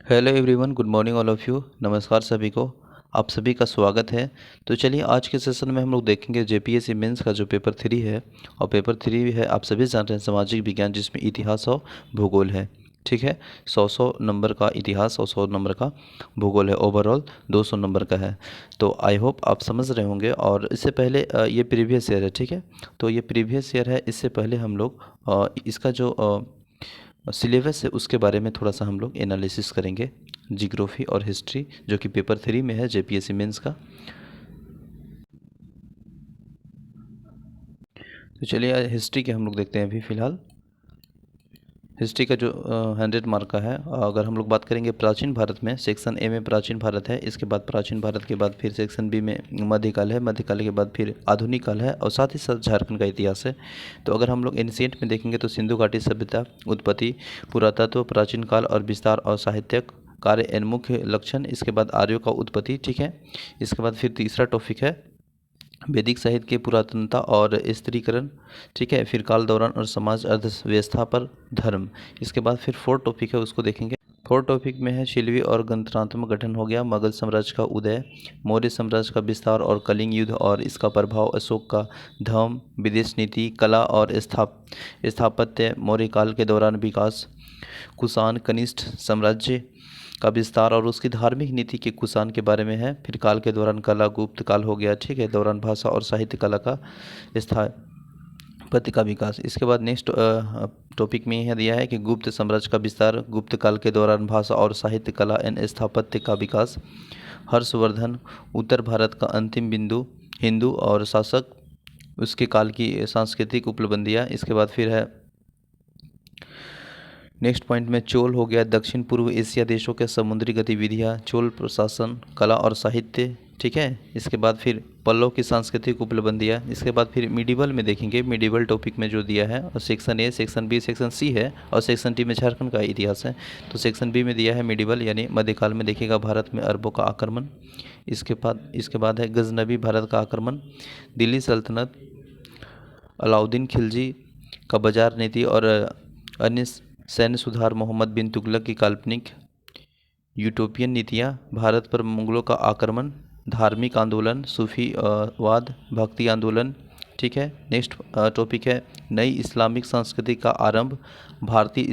Hello everyone, good morning all of you. नमस्कार सभी को। आप सभी का स्वागत है। तो चलिए आज के सेशन में हम लोग देखेंगे जेपीएससी मेंस का जो पेपर 3 है। और पेपर 3 है, आप सभी जानते हैं, सामाजिक विज्ञान, जिसमें इतिहास और भूगोल है। ठीक है, 100 नंबर का इतिहास और 100 नंबर का भूगोल है। ओवरऑल 200 नंबर का है। तो आई होप आप समझ रहे होंगे। और इससे पहले ये प्रीवियस ईयर है। ठीक है, तो ये प्रीवियस ईयर है। इससे पहले हम लोग इसका जो सिलेबस है उसके बारे में थोड़ा सा हम लोग एनालिसिस करेंगे। जियोग्राफी और हिस्ट्री, जो कि पेपर 3 में है जेपीएससी मेंस का। तो चलिए आज हिस्ट्री के हम लोग देखते हैं अभी फ़िलहाल। हिस्ट्री का जो 100 मार्क का है। अगर हम लोग बात करेंगे प्राचीन भारत में, सेक्शन ए में प्राचीन भारत है। इसके बाद प्राचीन भारत के बाद फिर सेक्शन बी में मध्यकाल है। मध्यकाल के बाद फिर आधुनिक काल है, और साथ ही साथ झारखंड का इतिहास है। तो अगर हम लोग एंशिएंट में देखेंगे तो सिंधु घाटी सभ्यता, उत्पत्ति, पुरातत्व, प्राचीन काल और विस्तार और साहित्यक कार्य एन मुख्य लक्षण। इसके बाद आर्यों का उत्पत्ति। ठीक है, इसके बाद फिर तीसरा टॉपिक है वैदिक साहित्य की पुरातनता और स्त्रीकरण। ठीक है, फिर काल दौरान और समाज अर्थव्यवस्था पर धर्म। इसके बाद फिर फोर्थ टॉपिक है, उसको देखेंगे। फोर्थ टॉपिक में है शिल्पी और गणतंत्रात्मक गठन हो गया, मुगल साम्राज्य का उदय, मौर्य साम्राज्य का विस्तार और कलिंग युद्ध और इसका प्रभाव, अशोक का धर्म, विदेश नीति, कला और स्थापत्य, मौर्य काल के दौरान विकास, कुषाण कनिष्ठ साम्राज्य का विस्तार और उसकी धार्मिक नीति के कुषाण के बारे में है। फिर काल के दौरान कला, गुप्त काल हो गया। ठीक है, दौरान भाषा और साहित्य कला का स्थापत्य का विकास। इसके बाद नेक्स्ट टॉपिक में यह दिया है कि गुप्त साम्राज्य का विस्तार, गुप्त काल के दौरान भाषा और साहित्य कला एवं स्थापत्य का विकास, हर्षवर्धन, उत्तर भारत का अंतिम बिंदु, हिंदू और शासक, उसके काल की सांस्कृतिक उपलब्धियाँ। इसके बाद फिर है नेक्स्ट पॉइंट में चोल हो गया, दक्षिण पूर्व एशिया देशों के समुद्री गतिविधियाँ, चोल प्रशासन, कला और साहित्य। ठीक है, इसके बाद फिर पल्लव की सांस्कृतिक उपलब्धियाँ। इसके बाद फिर मिडिवल में देखेंगे, मिडिवल टॉपिक में जो दिया है, और section A, section B, section C है, और सेक्शन डी में झारखंड का इतिहास है। तो सेक्शन बी में दिया है मिडिवल, यानी मध्यकाल में देखिएगा भारत में अरबों का आक्रमण। इसके बाद है गजनबी भारत का आक्रमण, दिल्ली सल्तनत, अलाउद्दीन खिलजी का बाजार नीति और अन्य सैन्य सुधार, मोहम्मद बिन तुगलक की काल्पनिक यूटोपियन नीतियाँ, भारत पर मुगलों का आक्रमण, धार्मिक आंदोलन, सूफी वाद, भक्ति आंदोलन। ठीक है, नेक्स्ट टॉपिक है नई इस्लामिक संस्कृति का आरंभ, भारतीय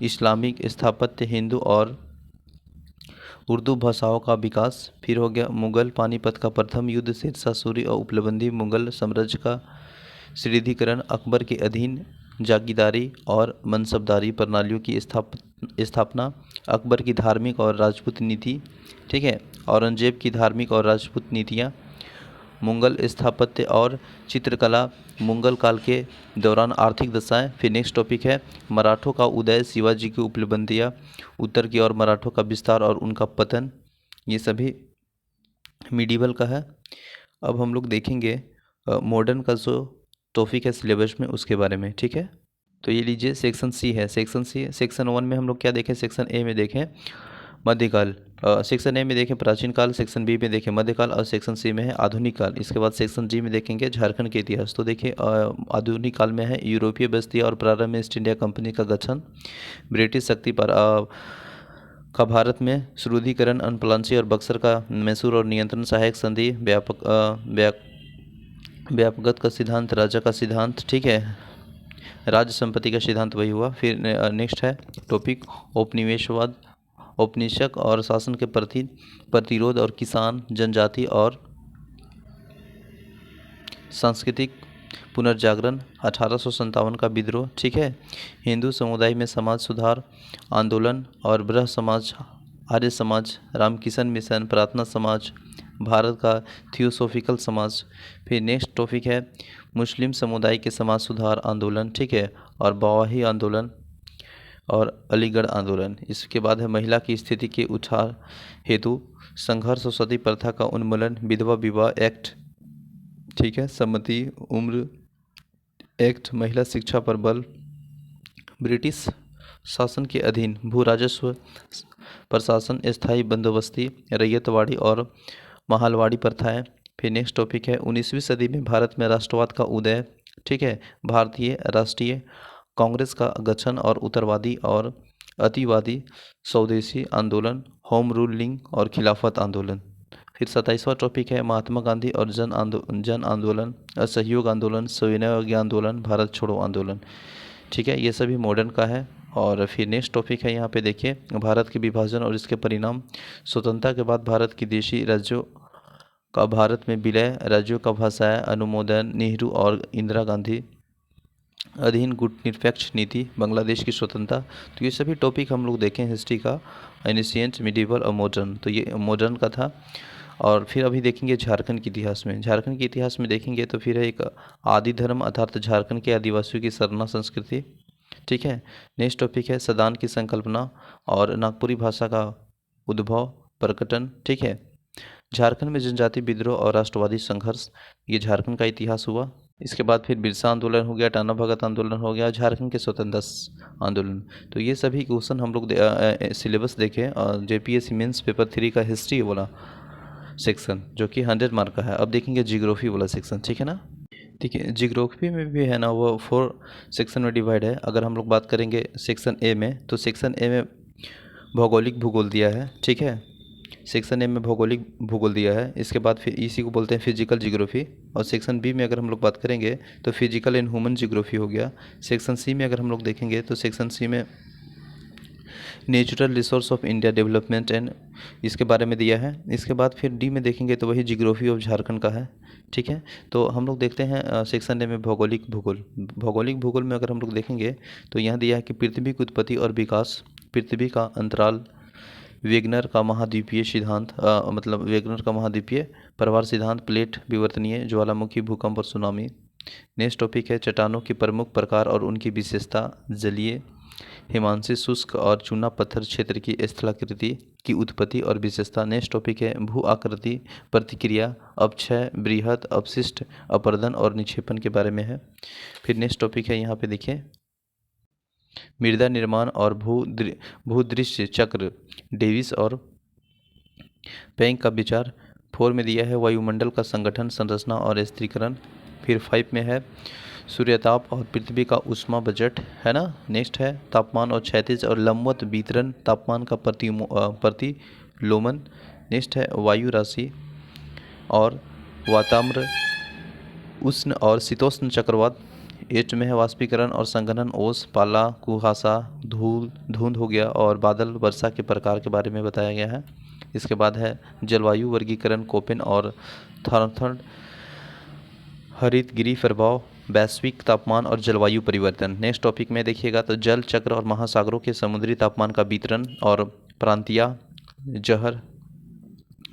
इस्लामिक स्थापत्य, हिंदू और उर्दू भाषाओं का विकास। फिर हो गया मुगल पानीपत का प्रथम युद्ध, शेरशाह सूरी और उपलब्धि, मुगल साम्राज्य का सुदृढ़ीकरण, अकबर के अधीन जागीरदारी और मनसबदारी प्रणालियों की स्थापना, अकबर की धार्मिक और राजपूत नीति। ठीक है, औरंगजेब की धार्मिक और राजपूत नीतियाँ, मुगल स्थापत्य और चित्रकला, मुगल काल के दौरान आर्थिक दशाएं। फिर नेक्स्ट टॉपिक है मराठों का उदय, शिवाजी की उपलब्धियाँ, उत्तर की ओर मराठों का विस्तार और उनका पतन। ये सभी मिडिवल का है। अब हम लोग देखेंगे मॉडर्न का जो टॉपिक है सिलेबस में, उसके बारे में। ठीक है, तो ये लीजिए सेक्शन सी है। सेक्शन 1 में हम लोग क्या देखें, सेक्शन ए में देखें मध्यकाल, सेक्शन ए में देखें प्राचीन काल, सेक्शन बी में देखें मध्यकाल, और सेक्शन सी में है आधुनिक काल। इसके बाद सेक्शन जी में देखेंगे झारखंड के इतिहास। तो देखिए आधुनिक काल में है यूरोपीय बस्ती और प्रारंभ में ईस्ट इंडिया कंपनी का गठन, ब्रिटिश शक्ति पर का भारत में सुदृढ़ीकरण, अनपलांसी और बक्सर का मैसूर और नियंत्रण, सहायक संधि, व्यापकता का सिद्धांत, राजा का सिद्धांत। ठीक है, राज्य संपत्ति का सिद्धांत वही हुआ। फिर नेक्स्ट है टॉपिक औपनिवेशवाद, औपनिवेशिक और शासन के प्रति प्रतिरोध, और किसान, जनजाति और सांस्कृतिक पुनर्जागरण, 1857 का विद्रोह। ठीक है, हिंदू समुदाय में समाज सुधार आंदोलन और ब्रह्म समाज, आर्य समाज, रामकिशन मिशन, प्रार्थना समाज, भारत का थियोसॉफिकल समाज। फिर नेक्स्ट टॉपिक है मुस्लिम समुदाय के समाज सुधार आंदोलन। ठीक है, और बवाही आंदोलन और अलीगढ़ आंदोलन। इसके बाद है महिला की स्थिति के उठार हेतु संघर्ष और सती प्रथा का उन्मूलन, विधवा विवाह एक्ट। ठीक है, सम्मति उम्र एक्ट, महिला शिक्षा पर बल, ब्रिटिश शासन के अधीन भू राजस्व प्रशासन, स्थायी बंदोबस्ती, रैयतवाड़ी और महलवाड़ी प्रथाएं। फिर नेक्स्ट टॉपिक है 19वीं सदी में भारत में राष्ट्रवाद का उदय। ठीक है, भारतीय राष्ट्रीय कांग्रेस का गठन और उत्तरवादी और अतिवादी, स्वदेशी आंदोलन, होम रूलिंग और खिलाफत आंदोलन। फिर 27वां टॉपिक है महात्मा गांधी और जन आंदोलन, असहयोग आंदोलन, सविनय आंदोलन, भारत छोड़ो आंदोलन। ठीक है, ये सभी मॉडर्न का है। और फिर नेक्स्ट टॉपिक है यहाँ पे देखिए, भारत के विभाजन और इसके परिणाम। स्वतंत्रता के बाद भारत की देशी राज्यों का भारत में विलय, राज्यों का भाषाई अनुमोदन, नेहरू और इंदिरा गांधी अधीन गुटनिरपेक्ष नीति, बांग्लादेश की स्वतंत्रता। तो ये सभी टॉपिक हम लोग देखें हिस्ट्री का, एनिशिएंट, मिडिवल और मॉडर्न। तो ये मॉडर्न का था। और फिर अभी देखेंगे झारखंड के इतिहास में। झारखंड के इतिहास में देखेंगे तो फिर है एक आदि धर्म अर्थात झारखंड के आदिवासियों की सरना संस्कृति। ठीक है, नेक्स्ट टॉपिक है सदान की संकल्पना और नागपुरी भाषा का उद्भव प्रकटन। ठीक है, झारखंड में जनजाति विद्रोह और राष्ट्रवादी संघर्ष, ये झारखंड का इतिहास हुआ। इसके बाद फिर बिरसा आंदोलन हो गया, टाना भगत आंदोलन हो गया, झारखंड के स्वतंत्रता आंदोलन। तो ये सभी क्वेश्चन हम लोग सिलेबस देखें, JPSC मेंस पेपर 3 का हिस्ट्री वाला सेक्शन जो कि 100 मार्क का है। अब देखेंगे जियोग्राफी वाला सेक्शन। ठीक है ना, ठीक है, जियोग्राफी में भी है ना वो 4 सेक्शन में डिवाइड है। अगर हम लोग बात करेंगे सेक्शन ए में, तो सेक्शन ए में भौगोलिक भूगोल दिया है। ठीक है, सेक्शन ए में भौगोलिक भूगोल दिया है। इसके बाद फिर इसी को बोलते हैं फिजिकल जियोग्राफी। और सेक्शन बी में अगर हम लोग बात करेंगे तो फिजिकल एंड ह्यूमन जियोग्राफी हो गया। सेक्शन सी में अगर हम लोग देखेंगे तो सेक्शन सी में natural resource of India development and इसके बारे में दिया है। इसके बाद फिर डी में देखेंगे तो वही जियोग्राफी ऑफ झारखंड का है। ठीक है, तो हम लोग देखते हैं सेक्शन ए में भौगोलिक भूगोल। भौगोलिक भूगोल में अगर हम लोग देखेंगे तो यहाँ दिया है कि पृथ्वी की उत्पत्ति और विकास, पृथ्वी का अंतराल, वेगनर का महाद्वीपीय सिद्धांत, मतलब वेगनर का महाद्वीपीय प्रवाह सिद्धांत, प्लेट विवर्तनीय, ज्वालामुखी, भूकंप और सुनामी। नेक्स्ट टॉपिक है चट्टानों के प्रमुख प्रकार और उनकी विशेषता, जलीय, हिमांशी, शुष्क और चूना पत्थर क्षेत्र की स्थलाकृति की उत्पत्ति और विशेषता। नेक्स्ट टॉपिक है भू आकृति प्रतिक्रिया, अपक्षय, बृहत, अपशिष्ट, अपरदन और निक्षेपण के बारे में है। फिर नेक्स्ट टॉपिक है यहाँ पे देखिए मृदा निर्माण और भूदृश्य चक्र, डेविस और पेंक का विचार। 4 में दिया है वायुमंडल का संगठन, संरचना और स्थिरीकरण। फिर 5 में है सूर्यताप और पृथ्वी का ऊष्मा बजट, है ना। नेक्स्ट है तापमान और क्षैतिज और लंबवत वितरण, तापमान का प्रतिलोमन। नेक्स्ट है वायु राशि और वाताम्र, उष्ण और शीतोष्ण चक्रवात। 8 में है वाष्पीकरण और संघनन, ओस, पाला, कुहासा, धुंध हो गया और बादल, वर्षा के प्रकार के बारे में बताया गया है। इसके बाद है जलवायु वर्गीकरण, कोपेन और थॉर्नथर्ड, हरितगृह प्रभाव, वैश्विक तापमान और जलवायु परिवर्तन। नेक्स्ट टॉपिक में देखिएगा तो जल चक्र और महासागरों के समुद्री तापमान का वितरण और प्रांतीय जहर,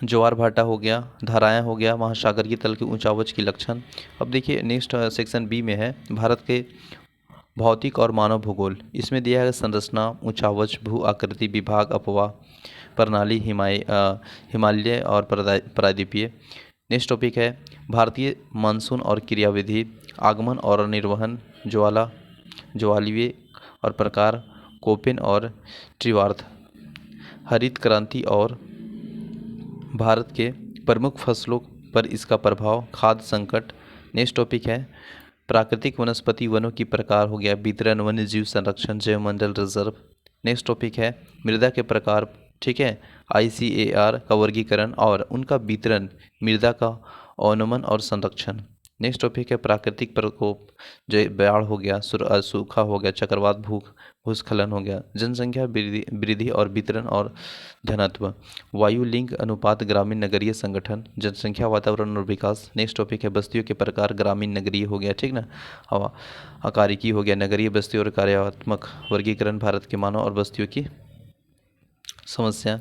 ज्वार भाटा हो गया, धाराएं हो गया, महासागरीय तल के ऊंचावच की लक्षण। अब देखिए नेक्स्ट सेक्शन बी में है भारत के भौतिक और मानव भूगोल। इसमें दिया है संरचना, ऊंचावच, भू आकृति, विभाग, अपवाह प्रणाली, हिमालय और प्रायद्वीपीय। नेक्स्ट टॉपिक है भारतीय मानसून और क्रियाविधि, आगमन और निर्वहन, ज्वालीय और प्रकार, कोपेन और ट्रिवार्थ, हरित क्रांति और भारत के प्रमुख फसलों पर इसका प्रभाव, खाद्य संकट। नेक्स्ट टॉपिक है प्राकृतिक वनस्पति वनों की प्रकार हो गया, वितरण, वन्य जीव संरक्षण, जैवमंडल रिजर्व। नेक्स्ट टॉपिक है मृदा के प्रकार, ठीक है, ICAR का वर्गीकरण और उनका वितरण, मृदा का अवनमन और संरक्षण। नेक्स्ट टॉपिक है प्राकृतिक प्रकोप, जो बाढ़ हो गया, सूखा हो गया, चक्रवात, भूस्खलन हो गया, जनसंख्या वृद्धि और वितरण और घनत्व, वायु लिंग अनुपात, ग्रामीण नगरीय संगठन, जनसंख्या, वातावरण और विकास। नेक्स्ट टॉपिक है बस्तियों के प्रकार, ग्रामीण नगरीय हो गया, ठीक ना, आकारिकी हो गया, नगरीय बस्ती और कार्यात्मक वर्गीकरण, भारत के मानव और बस्तियों की समस्या।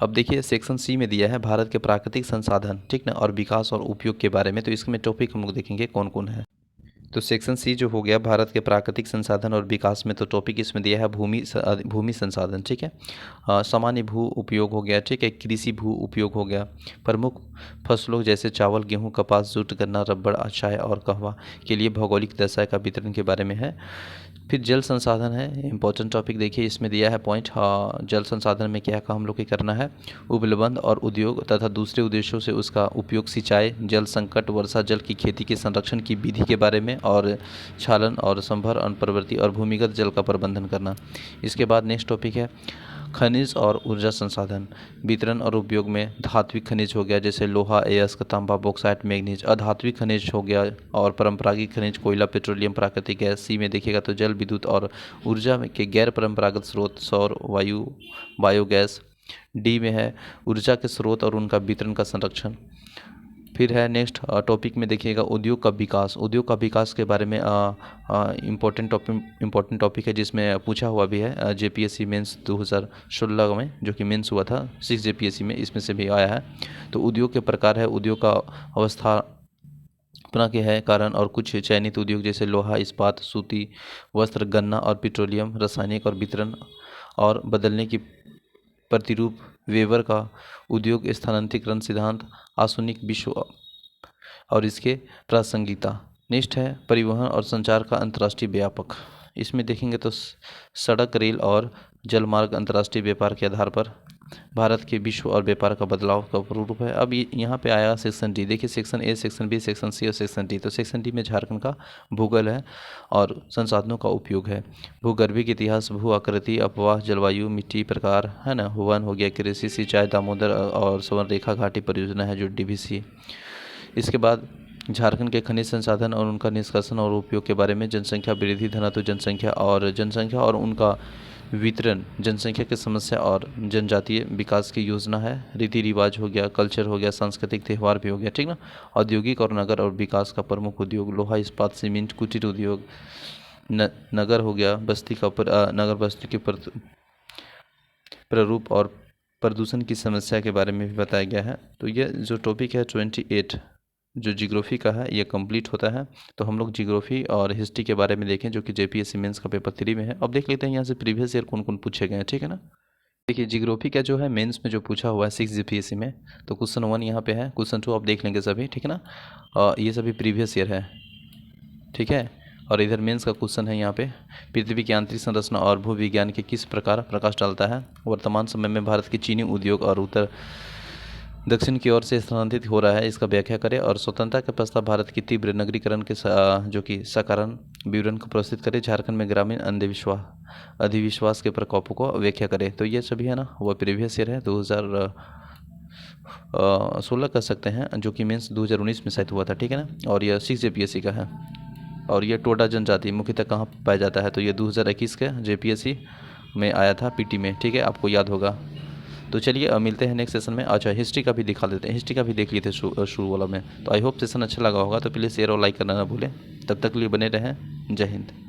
अब देखिए सेक्शन सी में दिया है भारत के प्राकृतिक संसाधन, ठीक ना, और विकास और उपयोग के बारे में। तो इसमें टॉपिक हम लोग देखेंगे कौन कौन है। तो सेक्शन सी जो हो गया भारत के प्राकृतिक संसाधन और विकास में, तो टॉपिक इसमें दिया है भूमि संसाधन, ठीक है, सामान्य भू उपयोग हो गया, ठीक है, कृषि भू उपयोग हो गया, प्रमुख फसलों जैसे चावल, गेहूं, कपास, जूट, गन्ना, रबड़, चाय और कहवा के लिए भौगोलिक दशा का वितरण के बारे में है। फिर जल संसाधन है, इम्पोर्टेंट टॉपिक देखिए, इसमें दिया है पॉइंट। हाँ, जल संसाधन में क्या काम हम लोग को करना है, उपलब्ध और उद्योग तथा दूसरे उद्देश्यों से उसका उपयोग, सिंचाई, जल संकट, वर्षा जल की खेती के संरक्षण की विधि के बारे में, और क्षालन और संभर, अनुप्रवृत्ति और भूमिगत जल का प्रबंधन करना। इसके बाद नेक्स्ट टॉपिक है खनिज और ऊर्जा संसाधन, वितरण और उपयोग में धात्विक खनिज हो गया जैसे लोहा, अयस्क, तांबा, बॉक्साइट, मैग्नीज, अधात्विक खनिज हो गया, और परंपरागत खनिज कोयला, पेट्रोलियम, प्राकृतिक गैस। सी में देखिएगा तो जल, विद्युत और ऊर्जा के गैर परंपरागत स्रोत, सौर, वायु, बायोगैस। डी में है ऊर्जा के स्रोत और उनका वितरण का संरक्षण। फिर है नेक्स्ट टॉपिक में देखिएगा उद्योग का विकास। उद्योग का विकास के बारे में इम्पोर्टेंट टॉपिक है, जिसमें पूछा हुआ भी है जेपीएससी मेंस 2016 में, जो कि मेंस हुआ था 6 जेपीएससी में, इसमें से भी आया है। तो उद्योग के प्रकार है, उद्योग का अवस्थापना के है कारण, और कुछ चयनित उद्योग जैसे लोहा, इस्पात, सूती वस्त्र, गन्ना और पेट्रोलियम, रासायनिक और वितरण और बदलने की प्रतिरूप, वेबर का उद्योग स्थानांतरीकरण सिद्धांत, आधुनिक विश्व और इसके प्रासंगिकता। नेक्स्ट है परिवहन और संचार का अंतर्राष्ट्रीय व्यापक। इसमें देखेंगे तो सड़क, रेल और जलमार्ग अंतर्राष्ट्रीय व्यापार के आधार पर भारत के विश्व और व्यापार का बदलाव का रूप है। अब यहाँ पे आया सेक्शन डी। देखिए section A, section B, section C और सेक्शन डी। तो सेक्शन डी में झारखंड का भूगोल है और संसाधनों का उपयोग है, भूगर्भिक इतिहास, भू आकृति, अपवाह, जलवायु, मिट्टी प्रकार, है ना, वन हो गया, कृषि, सिंचाई, दामोदर और स्वर्ण रेखा घाटी परियोजना है जो डीवीसी। इसके बाद झारखंड के खनिज संसाधन और उनका निष्कर्षण और उपयोग के बारे में, जनसंख्या वृद्धि, घनत्व, जनसंख्या और उनका वितरण, जनसंख्या की समस्या और जनजातीय विकास की योजना है, रीति रिवाज हो गया, कल्चर हो गया, सांस्कृतिक त्यौहार भी हो गया, ठीक ना। औद्योगिक और नगर और विकास का प्रमुख उद्योग, लोहा, इस्पात, सीमेंट, कुटीर उद्योग, नगर हो गया, बस्ती का नगर बस्ती के प्रारूप और प्रदूषण की समस्या के बारे में भी बताया गया है। तो ये जो टॉपिक है 28 जो जियोग्राफी का है ये कंप्लीट होता है। तो हम लोग जियोग्राफी और हिस्ट्री के बारे में देखें जो कि जेपीएससी मेंस का पेपर 3 में है। अब देख लेते हैं यहाँ से प्रीवियस ईयर कौन कौन पूछे गए हैं, ठीक है ना। देखिए जियोग्राफी का जो है मेंस में जो पूछा हुआ है 6 जेपीएससी में, तो क्वेश्चन 1 यहाँ पे है, क्वेश्चन 2 आप देख लेंगे सभी, ठीक है ना। ये सभी प्रीवियस ईयर है, ठीक है। और इधर मेंस का क्वेश्चन है यहाँ पे, पृथ्वी की आंतरिक संरचना और भू विज्ञान के किस प्रकार प्रकाश डालता है। वर्तमान समय में भारत की चीनी उद्योग और उत्तर दक्षिण की ओर से स्थानांतरित हो रहा है, इसका व्याख्या करें। और स्वतंत्रता के पश्चात भारत की तीव्र नगरीकरण के जो कि सकारण विवरण को प्रस्तुत करें। झारखंड में ग्रामीण अधिविश्वास के प्रकोपों को व्याख्या करें। तो ये सभी है ना, वो प्रीवियस ईयर है 2016 कर सकते हैं, जो कि मीन्स 2019 में शायद हुआ था, ठीक है ना। और यह 6 जेपीएससी का है। और ये टोडा जनजाति मुख्यतः कहाँ पाया जाता है, तो ये 2021 के जेपीएससी में आया था पीटी में, ठीक है, आपको याद होगा। तो चलिए मिलते हैं नेक्स्ट सेशन में। अच्छा हिस्ट्री का भी दिखा देते हैं, हिस्ट्री का भी देख लिए थे शुरू वाला में। तो आई होप सेशन अच्छा लगा होगा, तो प्लीज़ शेयर और लाइक करना ना भूलें। तब तक के लिए बने रहें, जय हिंद।